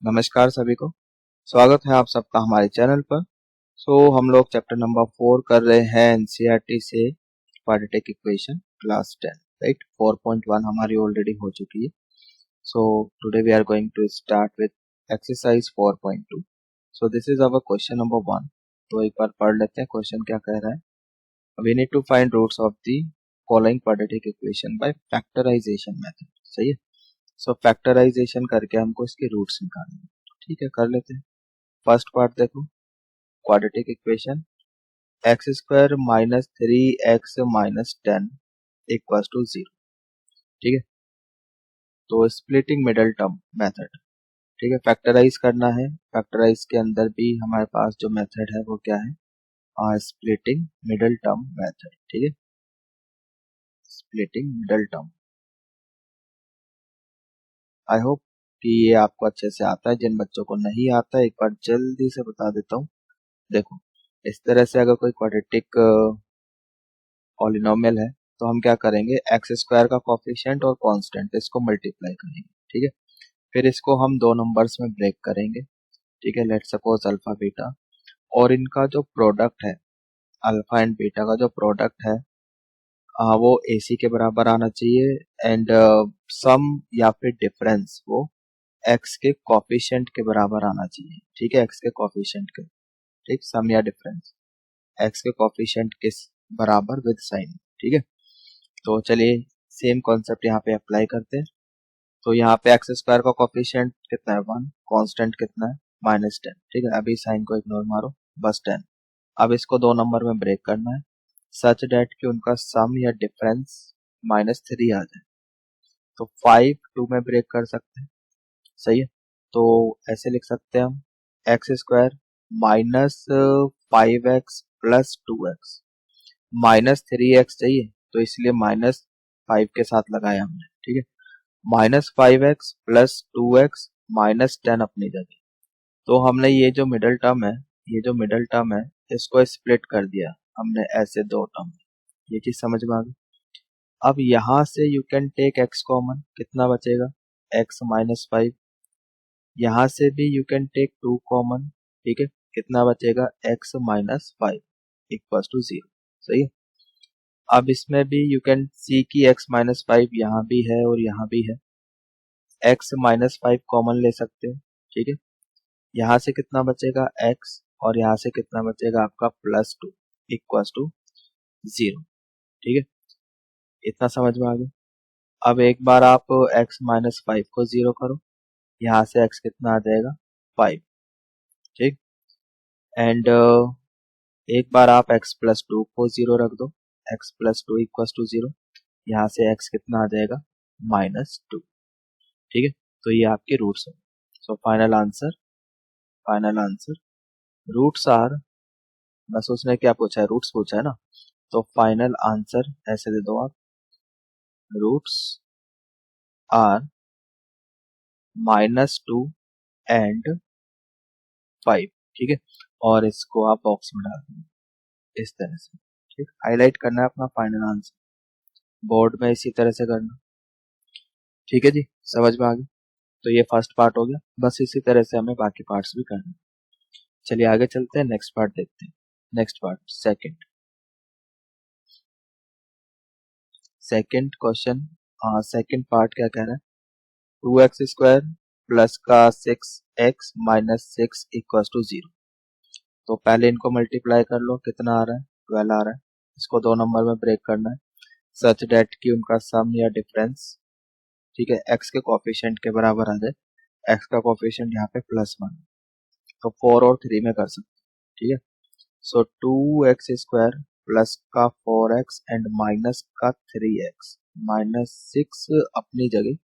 नमस्कार सभी को। स्वागत है आप सबका हमारे चैनल पर। हम लोग चैप्टर नंबर 4 कर रहे हैं एनसीईआरटी से क्वाड्रेटिक इक्वेशन क्लास 10, राइट। 4.1 हमारी ऑलरेडी हो चुकी है। Today we are going to start with exercise 4.2। This is our question number 1। तो एक बार पढ़ लेते हैं क्वेश्चन क्या कह रहा है। We need to find roots of the following quadratic equation by factorisation method. सही है। फैक्टराइजेशन करके हमको इसके रूट्स निकालने हैं। ठीक है, कर लेते हैं। फर्स्ट पार्ट देखो, quadratic equation x square minus 3x minus 10 equals to 0। ठीक है, तो स्प्लिटिंग मिडल टर्म मेथड। ठीक है, फैक्टराइज करना है। फैक्टराइज के अंदर भी हमारे पास जो मेथड है वो क्या है, स्प्लिटिंग मिडल टर्म मेथड। ठीक है, splitting middle term. I hope कि ये आपको अच्छे से आता है। जिन बच्चों को नहीं आता है एक बार जल्दी से बता देता हूँ। देखो, इस तरह से अगर कोई क्वाड्रेटिक पॉलिनोमियल है तो हम क्या करेंगे, एक्स स्क्वायर का कोफिशिएंट और कांस्टेंट इसको मल्टीप्लाई करेंगे। ठीक है, फिर इसको हम दो नंबर्स में ब्रेक करेंगे। ठीक है, लेट्स सपोज अल्फा बीटा, और इनका जो प्रोडक्ट है, अल्फा एंड बीटा का जो प्रोडक्ट है, वो AC के बराबर आना चाहिए। एंड सम या फिर डिफरेंस वो एक्स के कोफिशिएंट के बराबर आना चाहिए। ठीक है, एक्स के कोफिशिएंट के, ठीक, सम या डिफरेंस एक्स के कोफिशिएंट के बराबर विद साइन। ठीक है, तो चलिए सेम कॉन्सेप्ट यहाँ पे अप्लाई करते हैं। तो यहाँ पे एक्स स्क्वायर का कोफिशिएंट कितना है 1, कांस्टेंट कितना है -10। ठीक है, अभी साइन को इग्नोर मारो, बस 10। अब इसको दो नंबर में ब्रेक करना है सच डेट कि उनका सम या डिफरेंस -3 आ जाए। तो 5 2 में ब्रेक कर सकते हैं। सही है, तो ऐसे लिख सकते हैं हम x square minus 5x plus 2x, -3x चाहिए तो इसलिए -5 के साथ लगाया हमने। ठीक है, -5x प्लस 2x -10 अपनी जगह। तो हमने ये जो मिडल टर्म है, ये जो मिडल टर्म है इसको स्प्लिट कर दिया हमने ऐसे दो टर्म। ये चीज समझ में आ गई। अब यहाँ से you can take x common, कितना बचेगा x -5। यहाँ से भी यू कैन टेक 2 कॉमन। ठीक है, कितना बचेगा x -5 इक्वल्स टू 0। सही है, अब इसमें भी यू कैन सी की x -5 यहाँ भी है और यहाँ भी है, x -5 कॉमन ले सकते हैं। ठीक है, यहाँ से कितना बचेगा x और यहाँ से कितना बचेगा आपका +2 इक्वल्स टू 0। ठीक है, इतना समझ में आ गया। अब एक बार आप x -5 को 0 करो, यहाँ से x कितना आ जाएगा 5। ठीक, एंड एक बार आप x +2 को 0 रख दो, x +2 इक्वल्स टू 0। यहाँ से x कितना आ जाएगा -2। ठीक है, तो ये आपके रूट्स है। So final answer roots are, बस उसने क्या पूछा है, रूट्स पूछा है ना, तो फाइनल आंसर ऐसे दे दो आप, रूट्स आर -2 एंड 5। ठीक है, और इसको आप बॉक्स में डाल देंगे इस तरह से। ठीक, हाईलाइट करना है अपना फाइनल आंसर, बोर्ड में इसी तरह से करना। ठीक है जी, समझ में आ गया। तो ये फर्स्ट पार्ट हो गया, बस इसी तरह से हमें बाकी पार्ट्स भी करने। चलिए आगे चलते हैं, नेक्स्ट पार्ट देखते हैं। Next part second question, second part क्या कह रहा है, 2x² प्लस का 6x माइनस 6 इक्वल्स टू 0। तो पहले इनको मल्टीप्लाई कर लो, कितना आ रहा है 12 आ रहा है। इसको दो नंबर में ब्रेक करना है सच डेट कि उनका सम या डिफरेंस, ठीक है, x के कोफिशिएंट के बराबर आ जाए। x का कोफिशिएंट यहाँ पे +1, तो 4 और 3 में कर सकते हैं। ठीक है, सो 2x² प्लस का 4x एंड माइनस का 3x -6 अपनी जगह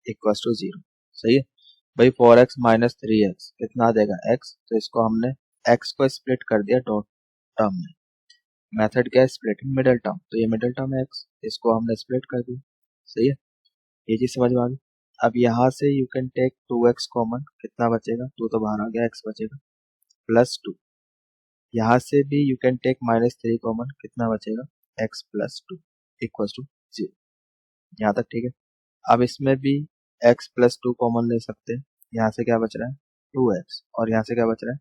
इक्वल्स टू 0। सही है भाई, 4x माइनस 3x कितना आ जाएगा x, तो इसको हमने x को स्प्लिट कर दिया डॉट टर्म में। मेथड क्या है, स्प्लिटिंग मिडल टर्म, तो ये मिडल टर्म है x, इसको हमने स्प्लिट कर दिया। सही है, ये चीज समझ में आ गई। अब यहाँ से you can take 2x common, कितना बचेगा, 2 तो बाहर आ गया, x बचेगा +2। यहाँ से भी यू कैन टेक -3 कॉमन, कितना बचेगा x +2 इक्वल्स टू 0। यहाँ तक ठीक है। अब इसमें भी x +2 कॉमन ले सकते हैं, यहाँ से क्या बच रहा है 2x, और यहाँ से क्या बच रहा है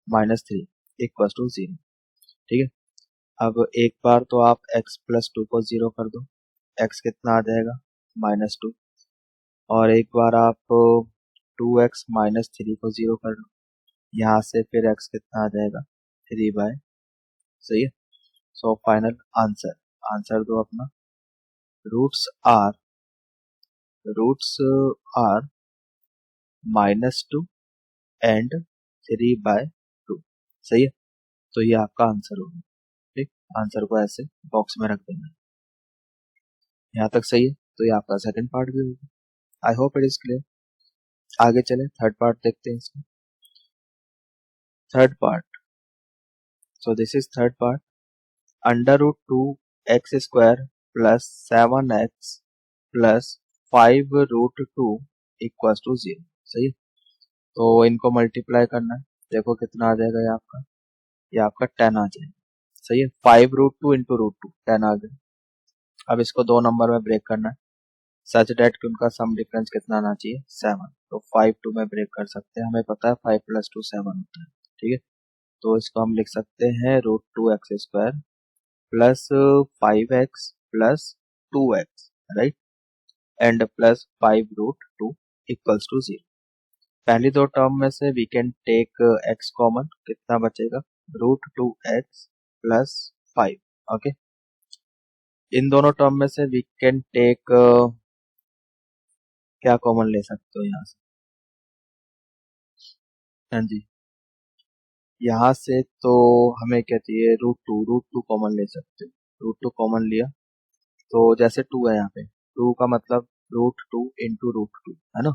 -3 इक्वल्स टू 0। ठीक है, अब एक बार तो आप x प्लस 2 को 0 कर दो, x कितना आ जाएगा -2, और एक बार आप 2x -3 को 0 कर लो, यहाँ से फिर x कितना आ जाएगा 3/। सही है, सो फाइनल आंसर, आंसर दो अपना, रूट्स आर -2 एंड 3/2। सही है, तो ये आपका आंसर होगा। ठीक, आंसर को ऐसे बॉक्स में रख देना। यहाँ तक सही है, तो ये आपका सेकंड पार्ट भी होगा। I hope it is clear. आगे चले थर्ड पार्ट देखते हैं इसमें। Third part, so this is third part. √2x² plus 7x plus 5√2 equals to 0। सही है, तो इनको मल्टीप्लाई करना है। देखो कितना आ जाएगा ये आपका 10 आ जाएगा। सही है, 5√2 इंटू √2 10 आ गया। अब इसको दो नंबर में ब्रेक करना है, सच डेट कि उनका सम डिफरेंस कितना आना चाहिए 7। तो 5 2 में ब्रेक कर सकते हैं, हमें पता है 5 + 2 7 होता है। ठीक है, तो इसको हम लिख सकते हैं √2x² plus 5x plus 2x, right, and plus 5√2 equals to 0। पहली दो टर्म में से we can take x common, कितना बचेगा √2x प्लस 5। ओके, इन दोनों टर्म में से वी कैन टेक क्या कॉमन ले सकते हो यहाँ से, हाँ जी, यहाँ से तो हमें क्या चाहिए √2 कॉमन ले सकते हो। √2 कॉमन लिया तो जैसे 2 है यहाँ पे, 2 का मतलब √2 इंटू √2 है ना,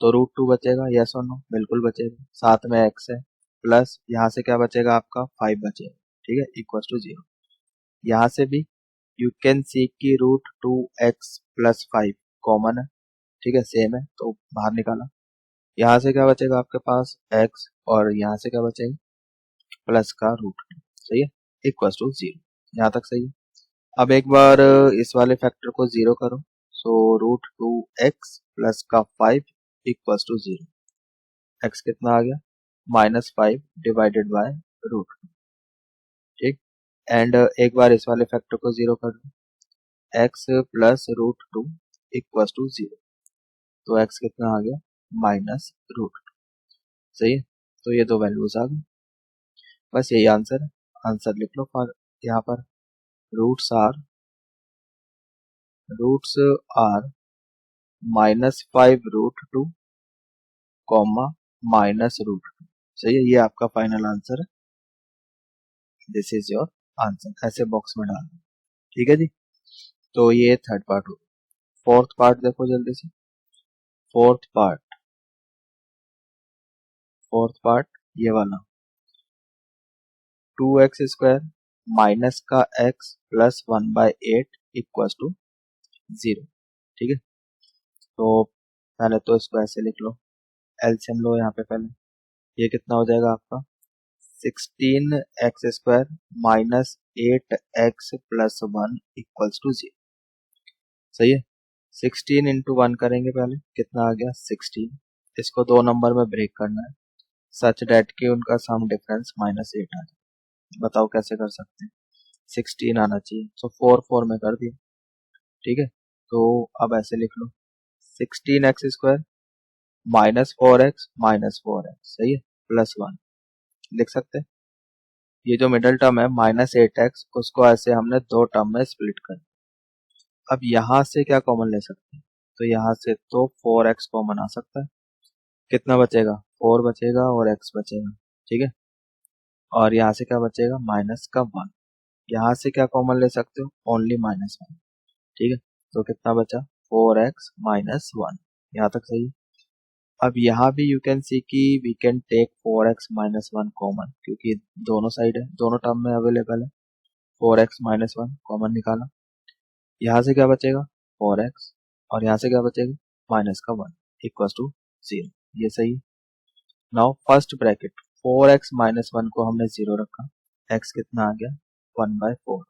तो √2 बचेगा, यस और नो, बिल्कुल बचेगा। साथ में x है, प्लस यहाँ से क्या बचेगा आपका 5 बचेगा। ठीक है, इक्वल्स टू 0। यहाँ से भी यू कैन सी की √2x प्लस 5 कॉमन है। ठीक है, सेम है, तो बाहर निकाला। यहाँ से क्या बचेगा आपके पास x, और यहाँ से क्या बचेगा प्लस का √2। सही है, इक्वल्स टू 0। यहाँ तक सही है। अब एक बार इस वाले फैक्टर को 0 करो, सो √2x प्लस का 5 इक्वल्स टू 0। x कितना आ गया -5 डिवाइडेड बाय √2। ठीक, एंड एक बार इस वाले फैक्टर को 0 कर दो, x प्लस √2 इक्वल्स टू 0। तो x कितना आ गया -√2। सही है, तो ये दो वैल्यूज आ गई, बस यही आंसर है। आंसर लिख लो फॉर यहाँ पर, रूट्स आर -5√2 कॉमा -√2। सही है, ये आपका फाइनल आंसर है। दिस इज योर आंसर, ऐसे बॉक्स में डाल दो। ठीक है जी, तो ये थर्ड पार्ट हो। फोर्थ पार्ट देखो जल्दी से। फोर्थ पार्ट ये वाला, 2x² माइनस का x प्लस 1/8 इक्वल्स टू 0। ठीक है, तो पहले तो इसको ऐसे लिख लो, एलसीएम लो यहाँ पे पहले, ये कितना हो जाएगा आपका 16x² minus 8x plus 1 equals to 0। सही है, 16 इंटू 1 करेंगे पहले, कितना आ गया 16। इसको दो नंबर में ब्रेक करना है, सच डेट के उनका सम डिफरेंस -8 आ जाए। बताओ कैसे कर सकते हैं, 16 आना चाहिए, सो 4 4 में कर दिया। ठीक है, तो अब ऐसे लिख लो 16x² -4x, सही है, प्लस 1 लिख सकते हैं। ये जो मिडल टर्म है -8x, उसको ऐसे हमने दो टर्म में स्प्लिट कर। अब यहाँ से क्या कॉमन ले सकते हैं, तो यहाँ से तो 4x कॉमन आ सकता है। कितना बचेगा 4 बचेगा और x बचेगा। ठीक है, और यहाँ से क्या बचेगा माइनस का 1। यहाँ से क्या कॉमन ले सकते हो ओनली -1। ठीक है, तो कितना बचा 4x -1। यहाँ तक सही है। अब यहाँ भी यू कैन सी कि we can take 4x -1 common, क्योंकि दोनों साइड है, दोनों टर्म में अवेलेबल है। 4x -1 कॉमन निकाला, यहाँ से क्या बचेगा 4x, और यहाँ से क्या बचेगा माइनस का 1 इक्वल्स टू 0। ये सही है। नाउ फर्स्ट ब्रैकेट 4x -1 को हमने 0 रखा, x कितना आ गया 1/4,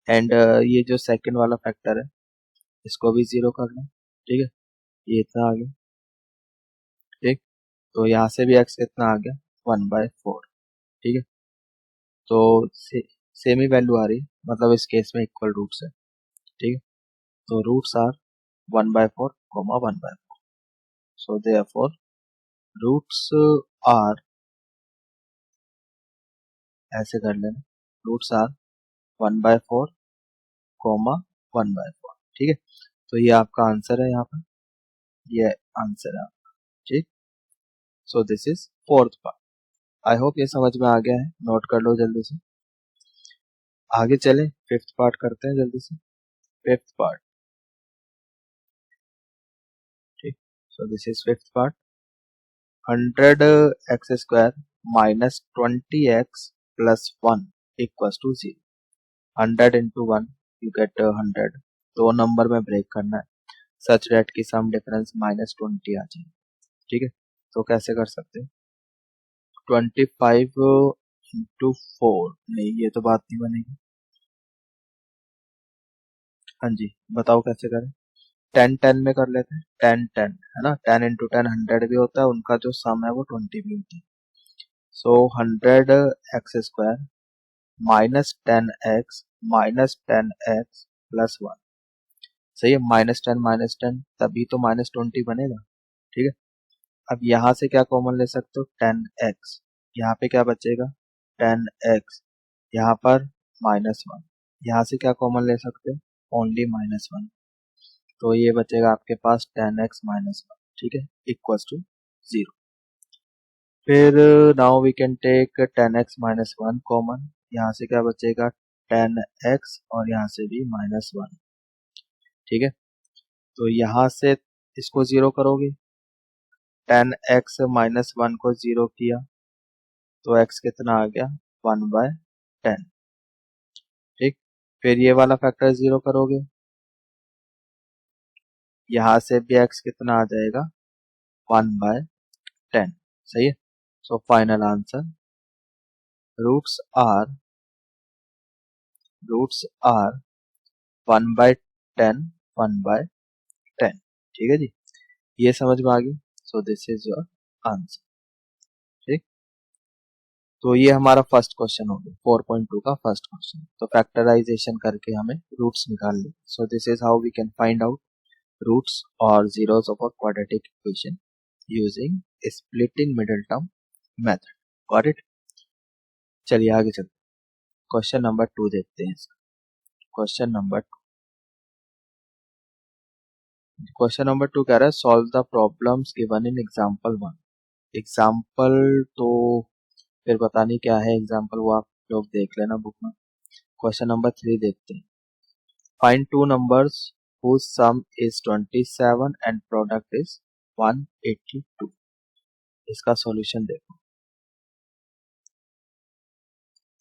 एंड ये जो सेकंड वाला फैक्टर है इसको भी 0 करना। ठीक है, ये इतना आ गया। ठीक, तो यहाँ से भी x कितना आ गया 1/4। ठीक है, तो सेम ही वैल्यू आ रही है, मतलब इस केस में इक्वल रूट्स है। ठीक है, तो roots are 1/4 comma 1/4, so therefore roots are, ऐसे कर लेना, रूट्स आर 1/4 कॉमा 1/4। ठीक है, तो ये आपका आंसर है, यहाँ पर ये आंसर है आपका। ठीक, so this is fourth part. I hope ये समझ में आ गया है, नोट कर लो जल्दी से। आगे चलें, फिफ्थ पार्ट करते हैं जल्दी से। फिफ्थ पार्ट, ठीक, so this is fifth part. 100x² minus 20x plus 1 equals to 0। 100 into 1 you get 100। दो नंबर में ब्रेक करना है सच डेट की सम डिफरेंस -20 आ जाए। ठीक है, तो कैसे कर सकते हैं? 25 इंटू 4, नहीं ये तो बात नहीं बनेगी। हाँ जी, बताओ कैसे करें? 10 10 में कर लेते हैं, 10 10 है ना, 10 इंटू 10 100 भी होता है, उनका जो सम है वो 20 भी होती है। सो 100x² -10x -10x प्लस 1, सही है। -10 तभी तो -20 बनेगा। ठीक है, अब यहाँ से क्या कॉमन ले सकते हो? 10x, यहाँ पे क्या बचेगा? 10x, यहाँ पर -1, यहाँ से क्या कॉमन ले सकते हो? ओनली -1, तो ये बचेगा आपके पास 10x -1। ठीक है, इक्वल्स टू 0। फिर now we can take 10x -1 common, यहाँ से क्या बचेगा? 10x और यहाँ से भी -1। ठीक है, तो यहाँ से इसको 0 करोगे, 10x -1 को 0 किया तो x कितना आ गया? 1/10। ठीक, फिर ये वाला फैक्टर 0 करोगे, यहाँ से भी x कितना आ जाएगा? 1/10। सही है, so final answer roots are 1/10 1/10। ठीक है जी, ये समझ में आ गई। सो दिस इज योर आंसर। ठीक, तो ये हमारा फर्स्ट क्वेश्चन हो गया, 4.2 का फर्स्ट क्वेश्चन। तो फैक्टराइजेशन करके हमें रूट्स निकाल ले। So this is how we can find out roots और zeros of a quadratic equation using splitting middle term method। Got it? चलिए आगे चलते, क्वेश्चन नंबर 2 देखते हैं। क्वेश्चन नंबर 2 कह रहा है solve the problems given in example 1। Example तो फिर पता नहीं क्या है एग्जांपल, वो आप लोग देख लेना बुक में। क्वेश्चन नंबर 3 देखते हैं। Find two numbers whose sum is 27 and product is 182। इसका सॉल्यूशन देखो।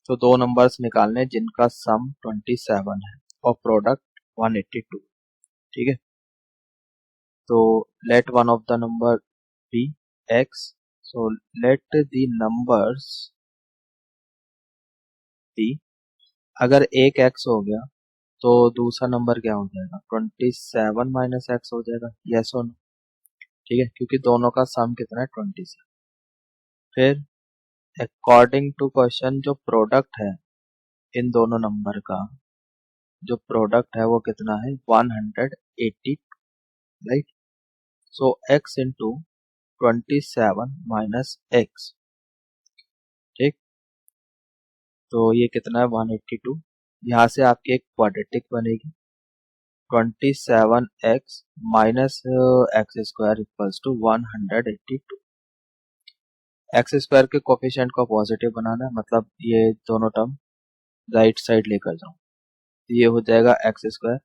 तो दो नंबर्स निकालने जिनका सम 27 है और प्रोडक्ट 182। ठीक है, तो let one of the number be x, so let the numbers be, अगर एक x हो गया तो दूसरा नंबर क्या हो जाएगा? 27 माइनस x हो जाएगा, यस और नो? ठीक है, क्योंकि दोनों का सम कितना है? 27। फिर अकॉर्डिंग टू क्वेश्चन जो प्रोडक्ट है इन दोनों नंबर का, जो प्रोडक्ट है वो कितना है? 180, राइट? सो x इंटू 27 माइनस x। ठीक, तो ये कितना है? 182। यहाँ से आपकी एक क्वाड्रेटिक बनेगी, 27x minus x² equals to 182। X square के कोफिशिएंट को पॉजिटिव बनाना है, मतलब ये दोनों टर्म राइट साइड लेकर जाऊं, ये हो जाएगा x²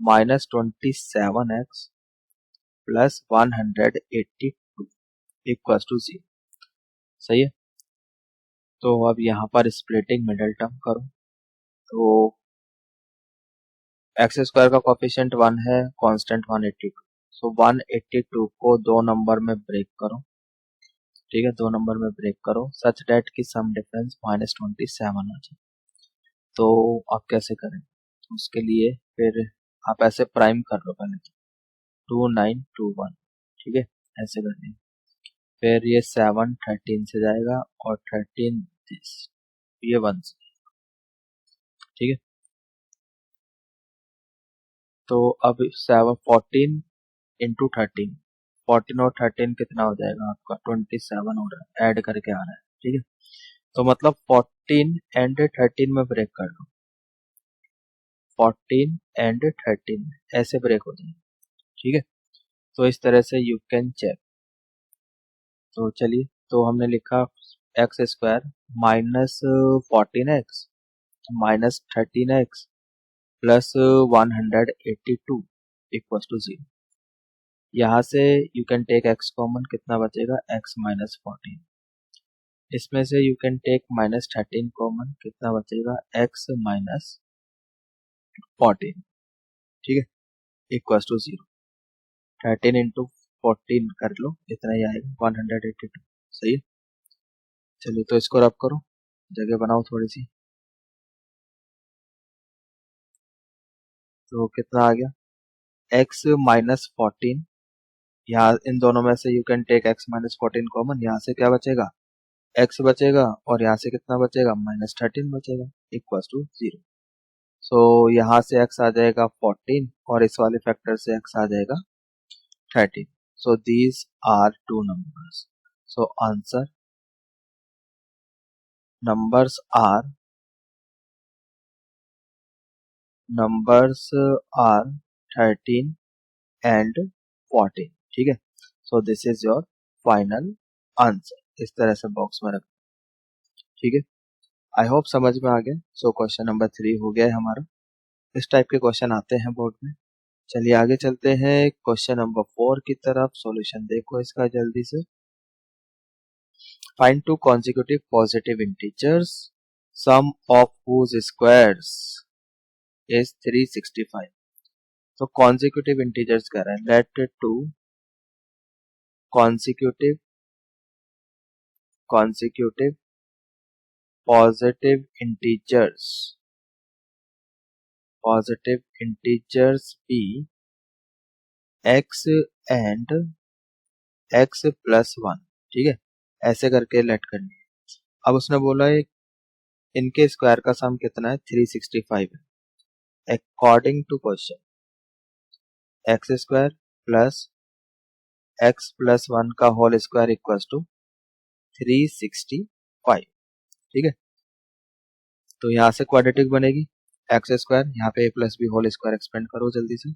-27x plus 182 equals to 0। सही है, तो अब यहाँ पर स्प्लिटिंग मिडल टर्म करो, तो x² का कोफिशिएंट 1 है, कांस्टेंट 182, सो 182 को दो नंबर में ब्रेक करो। ठीक है, दो नंबर में ब्रेक करो सच डेट की सम डिफरेंस -27 आ जाए। तो आप कैसे करें? तो उसके लिए फिर आप ऐसे प्राइम कर लो पहले, तो 2921। ठीक है, ऐसे कर लें। फिर ये 7 13 से जाएगा और 13 ये 1 से, ठीक है। तो अब 14 इंटू 14 और 13 कितना हो जाएगा आपका 27 हो रहा है, ऐड करके आ रहा है, ठीक है। तो मतलब 14 एंड 13 में ब्रेक कर लो, 14 एंड 13 ऐसे ब्रेक हो जाएगा, ठीक है। तो इस तरह से यू कैन चेक। तो चलिए, तो हमने लिखा x square minus 14x minus 13x plus 182 equal to 0। यहाँ से you can take x common, कितना बचेगा x माइनस 14। इसमें से you can take minus 13 common, कितना बचेगा x माइनस 14, ठीक है, इक्वल टू 0। 13 इंटू 14 कर लो, इतना ही आएगा 182, सही है। चलिए, तो इसको रब करो, जगह बनाओ थोड़ी सी। तो कितना आ गया x माइनस 14, यहाँ इन दोनों में से you can take x minus 14 common, यहाँ से क्या बचेगा x बचेगा और यहाँ से कितना बचेगा माइनस 13 बचेगा इक्वल टू 0। सो यहाँ से x आ जाएगा 14 और इस वाले फैक्टर से x आ जाएगा 13। So these are two numbers. So answer numbers are 13 and 14, ठीक है। सो दिस इज योर फाइनल आंसर। इस तरह से बॉक्स में रख, ठीक है। आई होप समझ में आ गया। सो क्वेश्चन नंबर 3 हो गया है हमारा। इस टाइप के क्वेश्चन आते हैं बोर्ड में। चलिए आगे चलते हैं क्वेश्चन नंबर 4 की तरफ। सॉल्यूशन देखो इसका जल्दी से। Find two consecutive positive integers sum of whose squares is 365। तो consecutive integers कह रहा है, let two consecutive positive integers be x and x plus 1, ठीक है, ऐसे करके लेट करनी है। अब उसने बोला है इनके स्क्वायर का सम कितना है 365 है। According to question x square plus x plus 1 का होल स्क्वायर इक्वल टू 365, ठीक है। तो यहाँ से क्वाड्रेटिक बनेगी एक्स स्क्वायर, यहाँ पे a plus b whole square expand करो जल्दी से।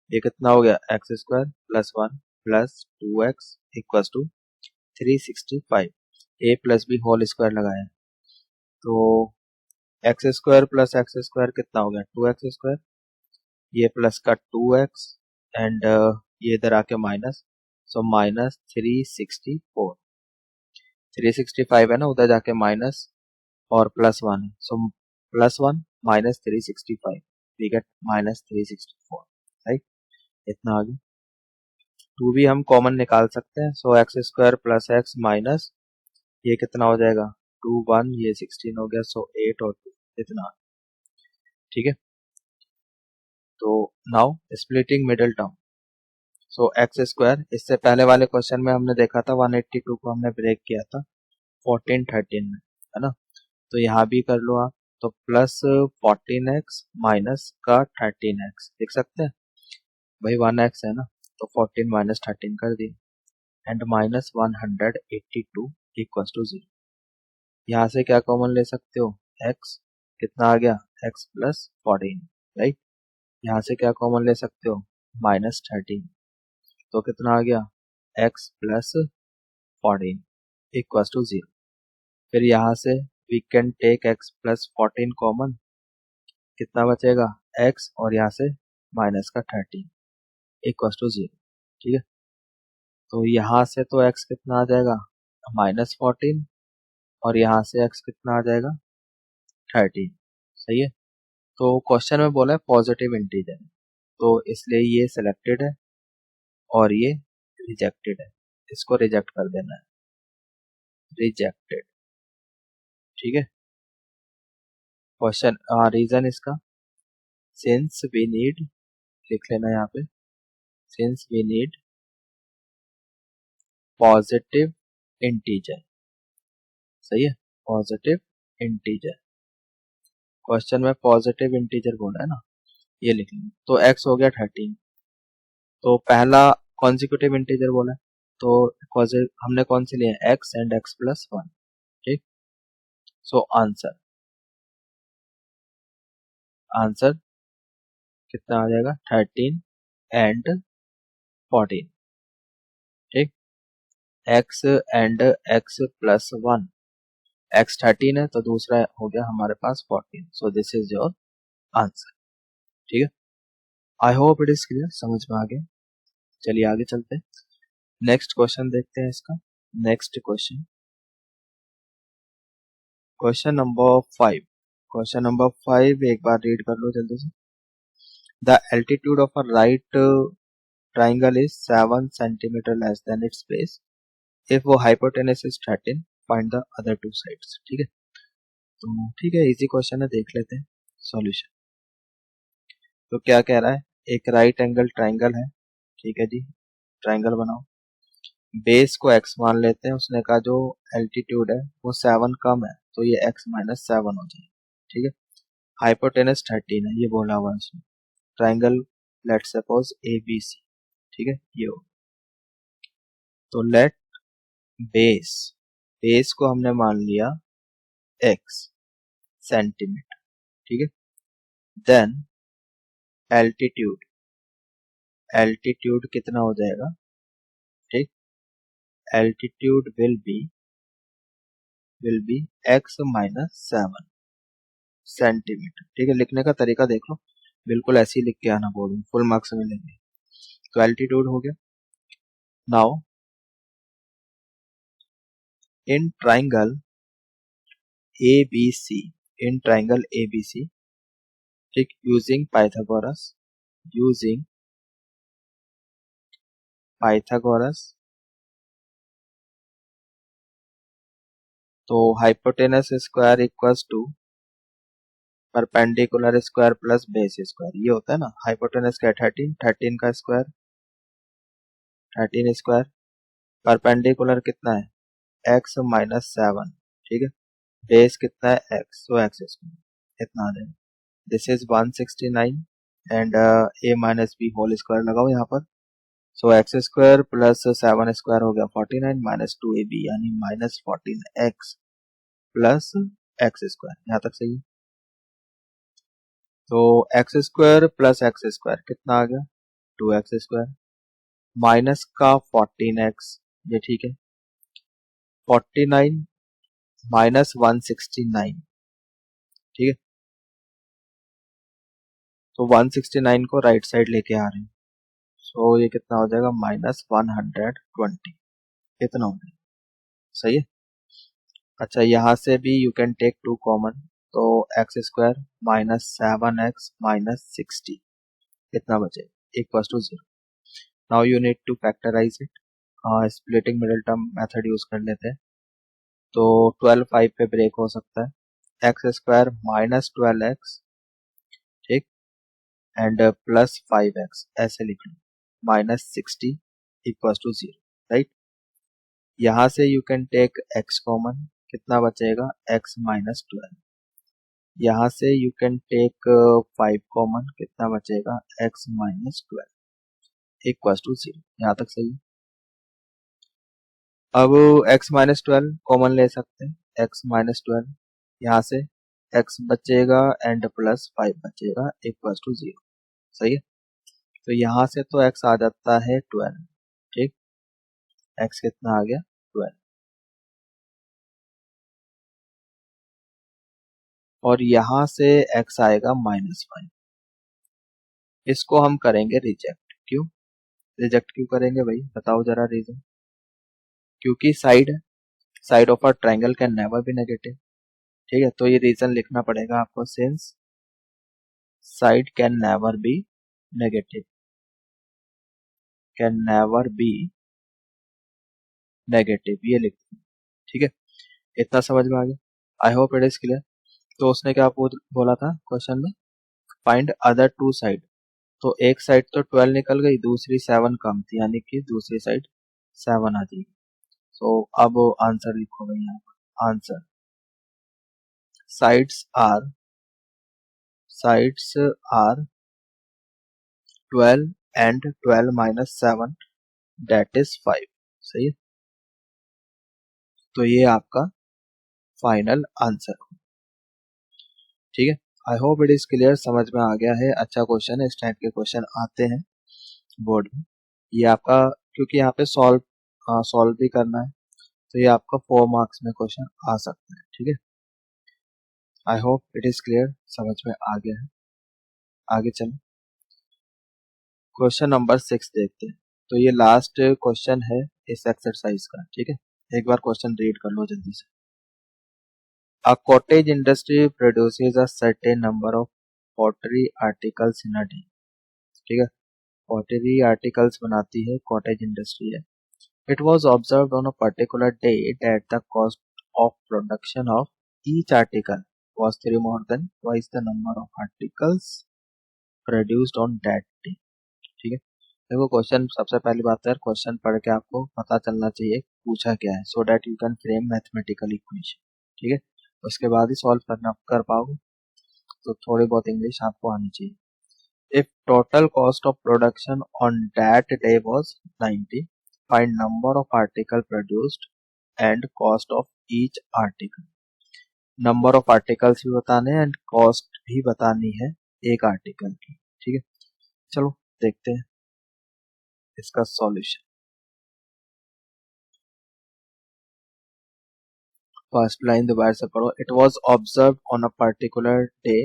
ये कितना हो गया x square plus 1 plus 2x equal to 365। A plus b whole square लगाया, तो x square plus x square कितना हो गया 2x स्क्वायर, ये प्लस का 2x एंड ये इधर आके माइनस, सो माइनस 364। 365 है ना, उधर जाके माइनस और प्लस 1 है, so plus 1 minus 365, we get minus 364, right. इतना आ गया। 2 भी हम कॉमन निकाल सकते हैं, so x square plus x minus ये कितना हो जाएगा 2 1, ये 16 हो गया, सो 8 और 2 इतना, ठीक है। तो नाउ स्प्लिटिंग मिडिल टर्म। सो एक्स स्क्वायर, इससे पहले वाले क्वेश्चन में हमने देखा था 182 को हमने ब्रेक किया था 14 13 में, है ना। तो यहाँ भी कर लो आप, तो प्लस 14x माइनस का 13x लिख सकते हैं भाई, 1x है ना, तो 14 माइनस 13 कर दिया एंड माइनस 182 इक्वल टू 0। यहाँ से क्या कॉमन ले सकते हो x, कितना आ गया x प्लस 14, राइट। यहाँ से क्या कॉमन ले सकते हो माइनस 13, तो कितना आ गया x प्लस 14 इक्वल टू 0। फिर यहाँ से we can take x plus 14 common, कितना बचेगा x और यहाँ से माइनस का 13 इक्वल टू 0, ठीक है। तो यहाँ से तो x कितना आ जाएगा माइनस 14 और यहाँ से x कितना आ जाएगा 13, सही है। तो क्वेश्चन में बोला है पॉजिटिव इंटीजर, तो इसलिए ये सिलेक्टेड है और ये रिजेक्टेड है, इसको रिजेक्ट कर देना है, रिजेक्टेड, ठीक है। क्वेश्चन रीजन इसका सिंस वी नीड, लिख लेना यहाँ पे, since we need positive integer, सही है, पॉजिटिव इंटीजर। क्वेश्चन में पॉजिटिव इंटीजर बोला है ना, ये लिख लेंगे। तो x हो गया 13, तो पहला कॉन्जिक्यूटिव इंटीजर बोला है, तो हमने कौन से लिए, x एंड x प्लस 1, ठीक। सो आंसर कितना आ जाएगा, 13 एंड 14, ठीक। x and x plus 1, x 13 है तो दूसरा हो गया हमारे पास 14, सो दिस इज योर आंसर, ठीक है। आई होप इट इज क्लियर, समझ में आ गया। चलिए आगे चलते हैं, नेक्स्ट क्वेश्चन देखते हैं इसका। Next question, question number 5। Question number 5 एक बार रीड कर लो जल्दी से। The altitude of a right triangle is 7 centimetre less than its base if वो hypotenuse is 13, find the other two sides, ठीक है। तो ठीक है, इजी क्वेश्चन है, देख लेते हैं सॉल्यूशन। तो क्या कह रहा है, एक राइट एंगल ट्राइंगल है, ठीक है जी, ट्राइंगल बनाओ, बेस को x मान लेते हैं, उसने कहा जो एल्टीट्यूड है वो 7 कम है तो ये x माइनस 7 हो जाए, ठीक है। हाइपोटेनस 13 है, ये बोला हुआ है उसने। ट्राइंगल लेट्स सपोज ABC, ठीक है, ये हो। तो लेट बेस, बेस को हमने मान लिया x सेंटीमीटर, ठीक है। देन एल्टीट्यूड, एल्टीट्यूड कितना हो जाएगा, ठीक, altitude will be x minus 7 centimetre, ठीक है। लिखने का तरीका देख लो, बिल्कुल ऐसे ही लिख के आना बोर्ड में, फुल मार्क्स मिलेंगे। तो एल्टीट्यूड हो गया। Now in triangle ABC, in triangle ABC, ठीक, यूजिंग पाइथागोरस, तो hypotenuse square equals to perpendicular square plus base square, ये होता है ना। हाइपोटेनस का 13 का स्क्वायर 13 स्क्वायर, परपेंडिकुलर कितना है x माइनस 7, ठीक है। बेस कितना है x, तो x स्क्वायर इतना आ जाएगा। This is 169 and a minus b whole square लगाओ यहाँ पर। So x square plus 7 square हो गया 49 माइनस 2ab यानी minus 14x plus x square, यहाँ तक सही है। तो x square plus x square कितना आ गया, 2x स्क्वायर माइनस का 14x, ये ठीक है। 49 माइनस 169, ठीक है। तो 169 को राइट साइड लेके आ रहे हैं, सो ये कितना हो जाएगा, माइनस 120, इतना हो जाएगा, सही है। अच्छा, यहाँ से भी यू कैन टेक 2 कॉमन, तो x square minus 7x minus 60 कितना बचे, equal to 0। Now you need to factorise it, splitting middle term method use कर लेते हैं। तो 12 5 पे ब्रेक हो सकता है, एक्स स्क्वायर माइनस 12x, ठीक, एंड प्लस 5x, ऐसे लिख लो, माइनस 60 इक्वल टू 0, राइट। यहाँ से you can take x common, कितना बचेगा, x माइनस 12। यहाँ से यू कैन टेक 5 कॉमन, कितना बचेगा, x माइनस 12 इक्वल टू 0, यहाँ तक सही है। अब x माइनस 12 कॉमन ले सकते हैं, x माइनस 12, यहाँ से x बचेगा एंड प्लस 5 बचेगा इक्वल टू 0, सही है। तो यहाँ से तो x आ जाता है 12, ठीक, x कितना आ गया 12, और यहाँ से x आएगा माइनस 5, इसको हम करेंगे रिजेक्ट। क्यों रिजेक्ट क्यों करेंगे भाई, बताओ जरा रीजन। क्योंकि side of a triangle can never be negative, ठीक है। तो ये रीजन लिखना पड़ेगा आपको, since side can never be negative, can never be negative, ये लिखते हैं, ठीक है। इतना समझ में आ गया, आई होप इट इज क्लियर। तो उसने क्या बोला था क्वेश्चन में, फाइंड अदर टू साइड, तो एक साइड तो 12 निकल गई, दूसरी 7 कम थी, यानी कि दूसरी साइड 7 आ जाएगी, तो अब आंसर लिखो भाई यहाँ पर। Answer sides are 12 and 12 minus 7 that is 5। सही है, तो ये आपका फाइनल आंसर। ठीक है, आई होप इट इज क्लियर, समझ में आ गया है। अच्छा क्वेश्चन है, इस टाइप के क्वेश्चन आते हैं बोर्ड में। ये आपका क्योंकि यहाँ पे सॉल्व भी करना है, तो ये आपका 4 मार्क्स में क्वेश्चन आ सकता है। ठीक है, आई होप इट इज क्लियर, समझ में आ गया है। आगे चलो, क्वेश्चन नंबर 6 देखते हैं। तो ये लास्ट क्वेश्चन है इस एक्सरसाइज का। ठीक है, एक बार क्वेश्चन रीड कर लो जल्दी से। A cottage industry produces a certain number of pottery articles in a day। ठीक है, pottery articles बनाती है कॉटेज इंडस्ट्री है। It was observed on a particular day that the cost of production of each article was 3 more than twice the number of articles produced on that day। ठीक है, देखो question, सबसे पहली बात है क्वेश्चन पढ़ के आपको पता चलना चाहिए पूछा क्या है, so that you can frame mathematical equation. ठीक है, उसके बाद ही सॉल्व करना कर पाओगे, तो थोड़ी बहुत इंग्लिश आपको आनी चाहिए। If total cost of production on that day was 90, find number of article produced and cost of each article. Number of articles भी बताने हैं एंड कॉस्ट भी बतानी है एक आर्टिकल की। ठीक है, चलो देखते हैं इसका सॉल्यूशन। फर्स्ट लाइन दोबारा से पढ़ो। It was observed on a particular day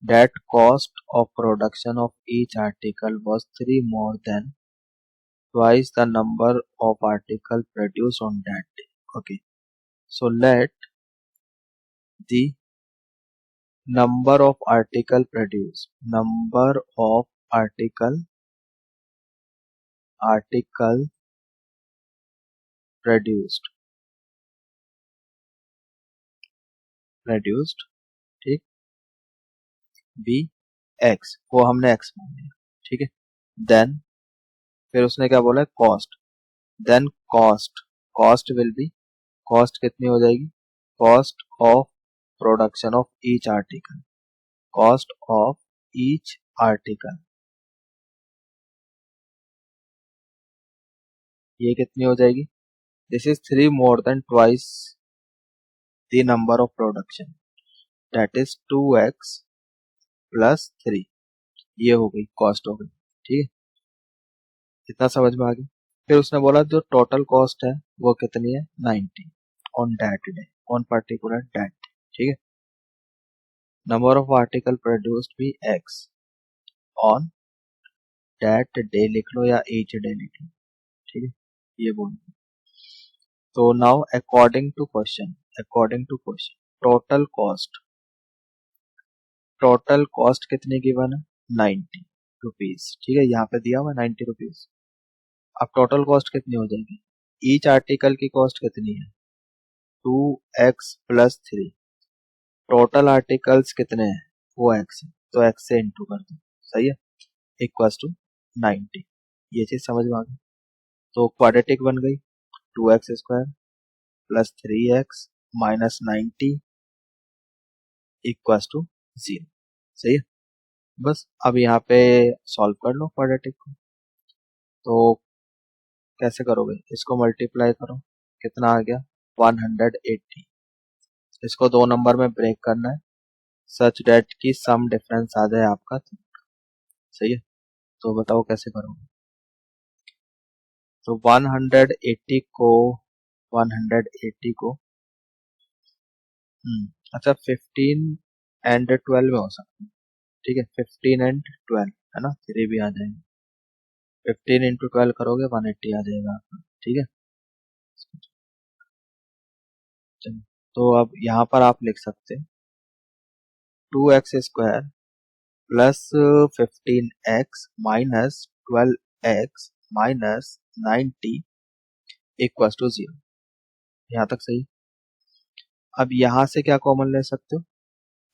that cost of production of each article was 3 more than twice the number of article produced on that day। Okay, so let the number of article produced, number of article produced ठीक, B x, वो हमने x मान लिया। ठीक है, then फिर उसने क्या बोला, cost, then cost will be, cost कितनी हो जाएगी, cost of production of each article, cost of each article ये कितनी हो जाएगी, this is 3 more than twice the number of production, that is 2x plus 3। ये हो गई कॉस्ट हो गई। ठीक है, इतना समझ में आ गया। फिर उसने बोला जो टोटल कॉस्ट है वो कितनी है, 90 on that day, on particular that. ठीक है, नंबर ऑफ आर्टिकल प्रोड्यूस्ड भी x ऑन दैट डे लिख लो या ईच डे लिख लो। ठीक है, ये बोल। तो now according to question total cost कितनी गिवन है, 90 रुपीज। ठीक है, यहाँ पे दिया हुआ 90 रुपीज। अब टोटल कॉस्ट कितनी हो जाएगी, ईच आर्टिकल की कॉस्ट कितनी है, 2x प्लस 3। टोटल आर्टिकल्स कितने हैं, वो x है, तो x से इंटू कर दो। सही है, इक्वल्स टू 90। ये चीज समझ में आ गई। तो क्वाड्रेटिक बन गई, 2x square plus 3x minus 90 equals to 0। सही है, बस अब यहाँ पे सॉल्व कर लो क्वाड्रेटिक को। तो कैसे करोगे, इसको मल्टीप्लाई करो, कितना आ गया 180। इसको 2 नंबर में ब्रेक करना है सच डेट की सम डिफरेंस आ जाए आपका। सही है, तो बताओ कैसे करोगे। तो 180 को 180 को अच्छा 15 एंड 12 में हो सकता है। ठीक है, 15 एंड 12 है ना, 3 भी आ जाएंगे। 15 इंटू 12 करोगे 180 आ जाएगा आपका। ठीक है, चलो तो अब यहाँ पर आप लिख सकते हैं 2x square plus 15x minus 12x minus 90 equal to 0। यहाँ तक सही। अब यहाँ से क्या कॉमन ले सकते हो,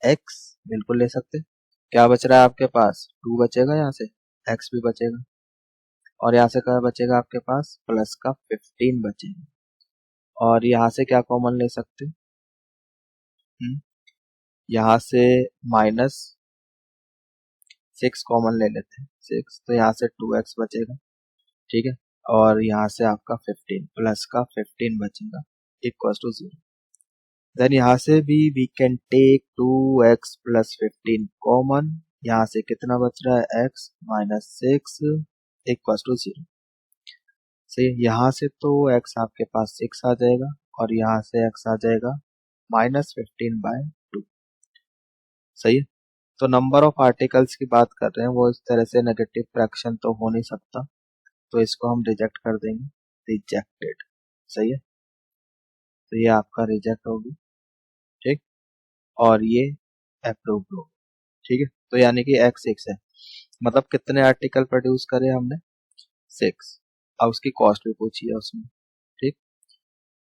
x बिल्कुल ले सकते हो। क्या बच रहा है आपके पास, 2 बचेगा, यहाँ से x भी बचेगा, और यहाँ से क्या बचेगा आपके पास, प्लस का 15 बचेगा। और यहाँ से क्या कॉमन ले सकते हैं, यहाँ से -6 कॉमन ले लेते हैं, 6, तो यहाँ से 2x बचेगा, ठीक है। और यहाँ से आपका 15 प्लस का 15 बचेगा इक्वल टू 0। देन यहाँ से भी we can take 2x plus 15 common, यहाँ से कितना बच रहा है x -6 इक्वल टू 0। सही, यहाँ से तो x आपके पास 6 आ जाएगा और यहाँ से x आ जाएगा -15/2। सही है। तो नंबर ऑफ आर्टिकल्स की बात कर रहे हैं, वो इस तरह से नेगेटिव फ्रैक्शन तो हो नहीं सकता, तो इसको हम रिजेक्ट कर देंगे, रिजेक्टेड। सही है, तो ये आपका रिजेक्ट होगी, ठीक, और ये अप्रूव होगा, ठीक है। तो यानी कि x 6 है, मतलब कितने आर्टिकल प्रोड्यूस करे हमने, 6। अब उसकी कॉस्ट भी पूछी है उसमें, ठीक।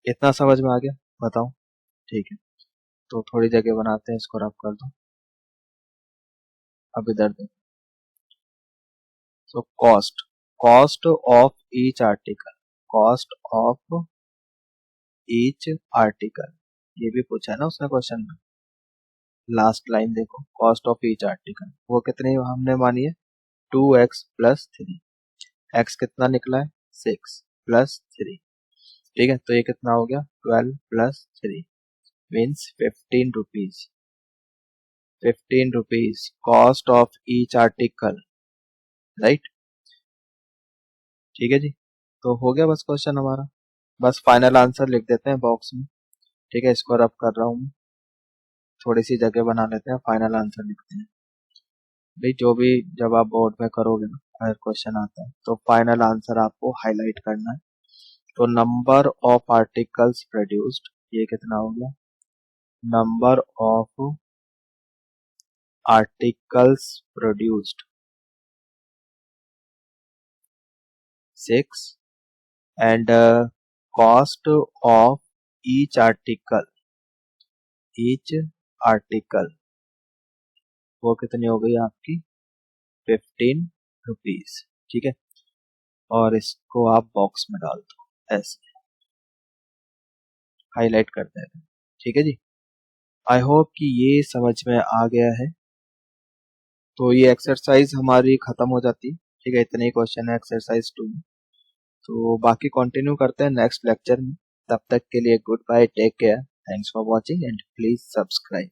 इतना समझ में आ गया, बताओ, ठीक है। तो थोड़ी जगह बनाते हैं, इसको रब कर दो। अब इधर देखो, so cost of each article, cost of each article, ये भी पूछा है ना उसने क्वेश्चन में। लास्ट लाइन देखो, कॉस्ट ऑफ ईच आर्टिकल वो कितनी हमने मानी है, 2x प्लस 3। x कितना निकला है, 6 प्लस 3, ठीक है। तो ये कितना हो गया, 12 plus 3 means 15 rupees. 15 rupees cost of each article, right, ठीक है जी। तो हो गया बस क्वेश्चन हमारा, बस फाइनल आंसर लिख देते हैं बॉक्स में, ठीक है। इसको रब कर रहा हूँ, थोड़ी सी जगह बना लेते हैं, फाइनल आंसर लिखते हैं। भाई जो भी, जब आप बोर्ड में करोगे ना, अगर क्वेश्चन आता है तो फाइनल आंसर आपको हाईलाइट करना है। तो नंबर ऑफ आर्टिकल्स प्रोड्यूस्ड, ये कितना हो गया, number of articles produced 6 and cost of each article, वो कितनी हो गई आपकी, 15 रुपीज, ठीक है। और इसको आप बॉक्स में डाल दो, ऐसे हाईलाइट कर देना, ठीक है जी। आई होप कि ये समझ में आ गया है। तो ये एक्सरसाइज हमारी खत्म हो जाती, ठीक है। इतने ही क्वेश्चन है एक्सरसाइज 2 में, तो बाकी कंटिन्यू करते हैं नेक्स्ट लेक्चर में। तब तक के लिए good bye, take care, thanks for watching and please subscribe.